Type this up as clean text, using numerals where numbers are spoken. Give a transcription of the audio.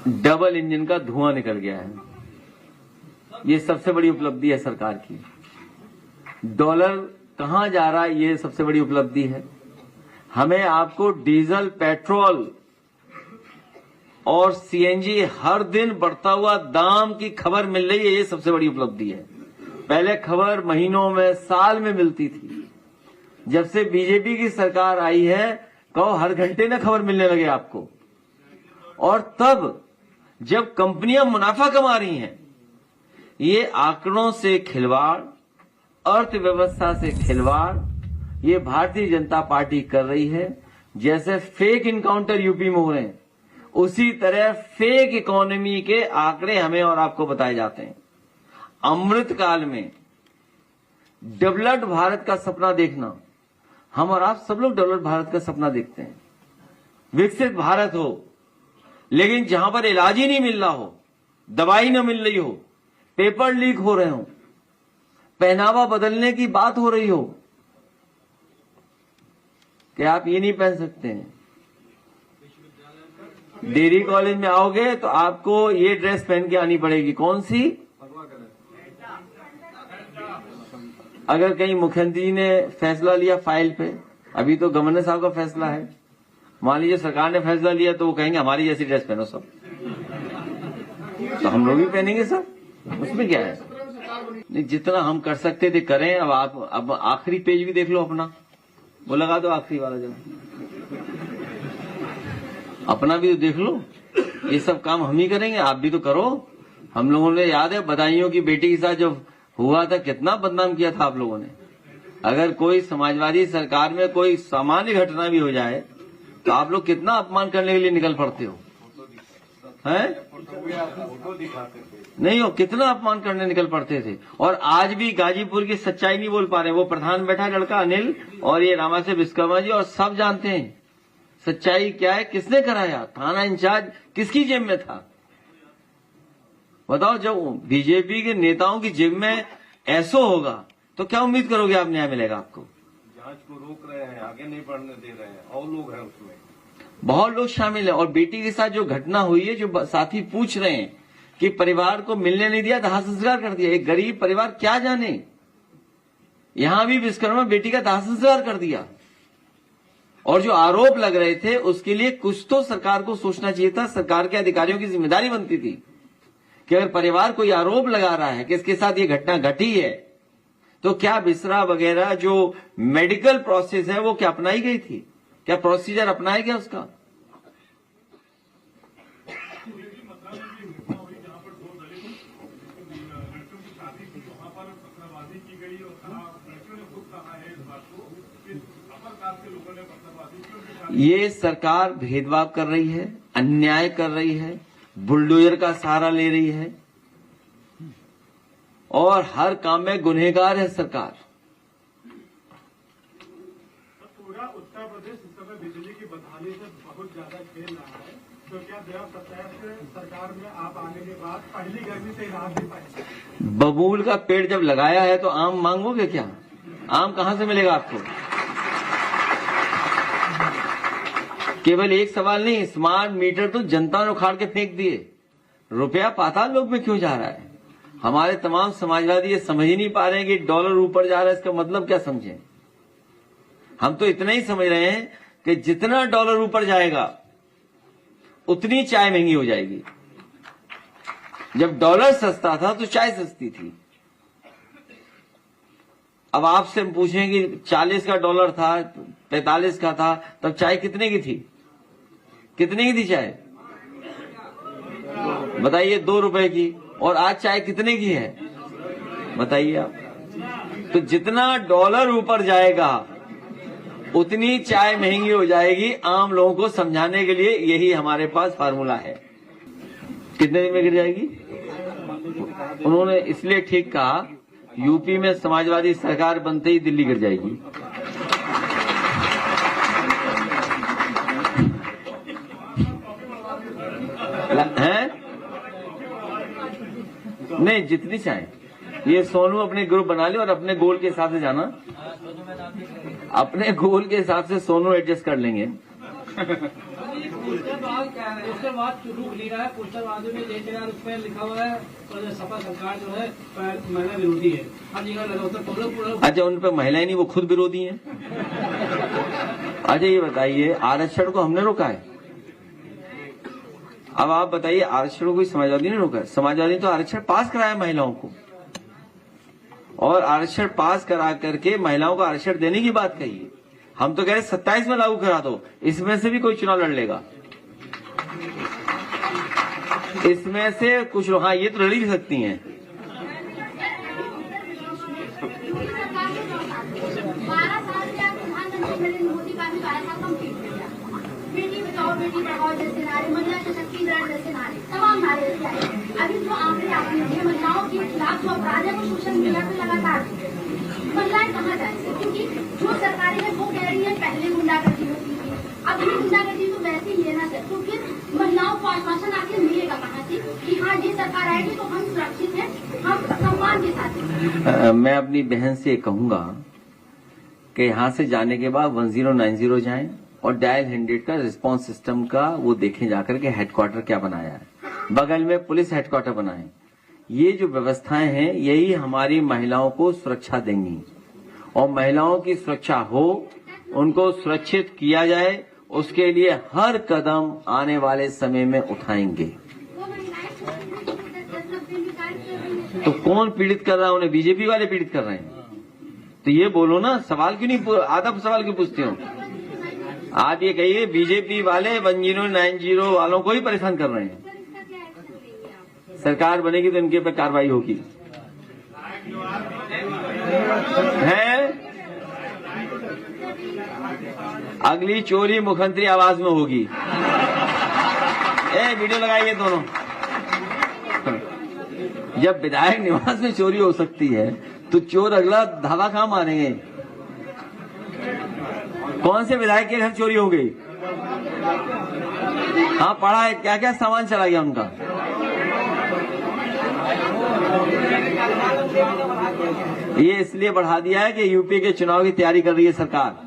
Double engine का धुआं निकल गया है। ये सबसे बड़ी उपलब्धि है सरकार की। डॉलर कहां जा रहा है, ये सबसे बड़ी उपलब्धि है। हमें आपको डीजल, पेट्रोल और सीएनजी हर दिन बढ़ता हुआ दाम की खबर मिल रही है, ये सबसे बड़ी उपलब्धि है। पहले खबर महीनों में, साल में मिलती थी। जब से बीजेपी की सरकार आई है, कहो हर घंटे ना खबर मिलने लगे आपको। और तब जब कंपनियां मुनाफा कमा रही हैं, ये आंकड़ों से खिलवाड़, अर्थव्यवस्था से खिलवाड़ ये भारतीय जनता पार्टी कर रही है। जैसे फेक इनकाउंटर यूपी में हो रहे हैं, उसी तरह फेक इकोनॉमी के आंकड़े हमें और आपको बताए जाते हैं। अमृत काल में डेवलप्ड भारत का सपना देखना, हम और आप सब लोग डेवलप्ड भारत का सपना देखते हैं, विकसित भारत हो, लेकिन जहां पर इलाज ही नहीं मिल रहा हो, दवाई न मिल रही हो, पेपर लीक हो रहे हो, पहनावा बदलने की बात हो रही हो कि आप ये नहीं पहन सकते हैं। डेयरी कॉलेज में आओगे तो आपको ये ड्रेस पहन के आनी पड़ेगी। कौन सी? अगर कहीं मुख्यमंत्री जी ने फैसला लिया फाइल पे, अभी तो गवर्नर साहब का फैसला है, मान लीजिए सरकार ने फैसला लिया तो वो कहेंगे हमारी जैसी ड्रेस पहनो सब, तो हम लोग भी पहनेंगे सब, उसमें क्या है। नहीं, जितना हम कर सकते थे करें। अब आखिरी पेज भी देख लो अपना, वो लगा दो आखिरी वाला जरा, अपना भी तो देख लो। ये सब काम हम ही करेंगे, आप भी तो करो। हम लोगों ने, याद है बदायूं की बेटी के साथ जो हुआ था, कितना बदनाम किया था आप लोगों ने। अगर कोई समाजवादी सरकार में कोई सामान्य घटना भी हो जाए तो आप लोग कितना अपमान करने के लिए निकल पड़ते हो, हैं? नहीं हो, कितना अपमान करने निकल पड़ते थे। और आज भी गाजीपुर की सच्चाई नहीं बोल पा रहे। वो प्रधान बैठा लड़का अनिल और ये रामाशय विश्वकर्मा जी, और सब जानते हैं सच्चाई क्या है, किसने कराया, थाना इंचार्ज किसकी जेब में था। बताओ, जब बीजेपी के नेताओं की जेब में ऐसा होगा तो क्या उम्मीद करोगे आप न्याय मिलेगा आपको? जांच को रोक रहे हैं, आगे नहीं बढ़ने दे रहे हैं, और लोग हैं उसमें, बहुत लोग शामिल है। और बेटी के साथ जो घटना हुई है, जो साथी पूछ रहे हैं कि परिवार को मिलने नहीं दिया, दाह संस्कार कर दिया। एक गरीब परिवार क्या जाने, यहां भी विश्वकर्मा बेटी का दाह संस्कार कर दिया। और जो आरोप लग रहे थे उसके लिए कुछ तो सरकार को सोचना चाहिए था। सरकार के अधिकारियों की जिम्मेदारी बनती थी कि अगर परिवार कोई आरोप लगा रहा है कि इसके साथ ये घटना घटी है, तो क्या बिसरा वगैरह जो मेडिकल प्रोसेस है वो क्या अपनाई गई थी, क्या प्रोसीजर अपनाया गया उसका? ये सरकार भेदभाव कर रही है, अन्याय कर रही है, बुलडोजर का सहारा ले रही है और हर काम में गुनहगार है सरकार। पूरा उत्तर प्रदेश इस समय बिजली की बदहाली से बहुत ज्यादा खेल रहा है, तो क्या 2027 सरकार में आप आने के बाद पहली गर्मी से राहत नहीं पाएंगे? बबूल का पेड़ जब लगाया है तो आम मांगोगे क्या? आम कहां से मिलेगा आपको? केवल एक सवाल नहीं, स्मार्ट मीटर तो जनता ने उखाड़ के फेंक दिए। रुपया पाताल लोक में क्यों जा रहा है? हमारे तमाम समाजवादी ये समझ ही नहीं पा रहे हैं कि डॉलर ऊपर जा रहा है, इसका मतलब क्या समझें। हम तो इतना ही समझ रहे हैं कि जितना डॉलर ऊपर जाएगा उतनी चाय महंगी हो जाएगी। जब डॉलर सस्ता था तो चाय सस्ती थी। अब आपसे पूछें कि 40 का डॉलर था, 45 का था, तब चाय कितने की थी? कितने की थी चाय बताइए? 2 रुपए की। और आज चाय कितने की है बताइए आप? तो जितना डॉलर ऊपर जाएगा उतनी चाय महंगी हो जाएगी। आम लोगों को समझाने के लिए यही हमारे पास फार्मूला है। कितने दिन में गिर जाएगी? उन्होंने इसलिए ठीक कहा, यूपी में समाजवादी सरकार बनते ही दिल्ली गिर जाएगी। हैं? नहीं, जितनी चाहे। ये सोनू अपने ग्रुप बना ले और अपने गोल के हिसाब से जाना, अपने गोल के हिसाब से सोनू एडजस्ट कर लेंगे। पोस्टर बाद रुक नहीं रहा है। पोस्टर बाद में JTR उस पर लिखा हुआ है और सपा सरकार जो है महिला विरोधी है। हर जगह लगा पूरा। अच्छा, उन पे महिलाएं नहीं, वो खुद विरोधी हैं। अच्छा, ये बताइए, आरक्षण को हमने रोका है? अब आप बताइए, आरक्षण को कोई समाजवादी ने रोका है? समाजवादी तो आरक्षण पास कराया महिलाओं को, और आरक्षण पास करा करके महिलाओं को आरक्षण देने की बात कही है। हम तो कह रहे 27 में लागू करा दो, इसमें से भी कोई चुनाव लड़ लेगा। इसमें से कुछ लोग, हाँ, ये तो लड़ ही सकती हैं। 12 साल से आप प्रधानमंत्री नरेंद्र मोदी का भी 12 साल कंप्लीट हो गया। बेटी बचाओ बेटी पढ़ाओ जैसे नारे, महिला सशक्तिकरण जैसे नारे, तमाम नारे लेके आए। अभी जो आंकड़े आपने दिए महिलाओं के खिलाफ जो अपराध है वो सोशल मीडिया पे लगातार महिलाएं कहाँ जाएंगी? क्योंकि जो सरकारें हैं वो कह रही है पहले गुंडागर्दी होती थी, अब भी गुंडागर्दी तो वैसे ही लेना चाहिए। तो फिर महिलाओं को आश्वासन आखिर मिलेगा कहाँ से कि हाँ ये सरकार आएगी तो हम सुरक्षित हैं, हम सम्मान के साथ। मैं अपनी बहन से कहूंगा कि यहाँ से जाने के बाद 1090 जाएं और डायल 100 का रिस्पांस सिस्टम का वो देखें जाकर के हेडक्वार्टर क्या बनाया है, बगल में पुलिस हेडक्वार्टर बनाए। ये जो व्यवस्थाएं हैं यही हमारी महिलाओं को सुरक्षा देंगी, और महिलाओं की सुरक्षा हो, उनको सुरक्षित किया जाए, उसके लिए हर कदम आने वाले समय में उठाएंगे। तो कौन पीड़ित कर रहा है उन्हें? बीजेपी वाले पीड़ित कर रहे हैं। तो ये बोलो ना, सवाल क्यों नहीं, आधा सवाल क्यों पूछते हो? आप ये कहिए बीजेपी वाले 1090 वालों को ही परेशान कर रहे हैं। सरकार बनेगी तो इनके पे कार्रवाई होगी। है अगली चोरी मुख्यमंत्री आवास में होगी। वीडियो लगाइए दोनों। जब विधायक निवास में चोरी हो सकती है तो चोर अगला धावा कहां मारेंगे? कौन से विधायक के घर चोरी हो गई? हाँ, पढ़ा है, क्या क्या सामान चला गया उनका? ये इसलिए बढ़ा दिया है कि यूपी के चुनाव की तैयारी कर रही है सरकार।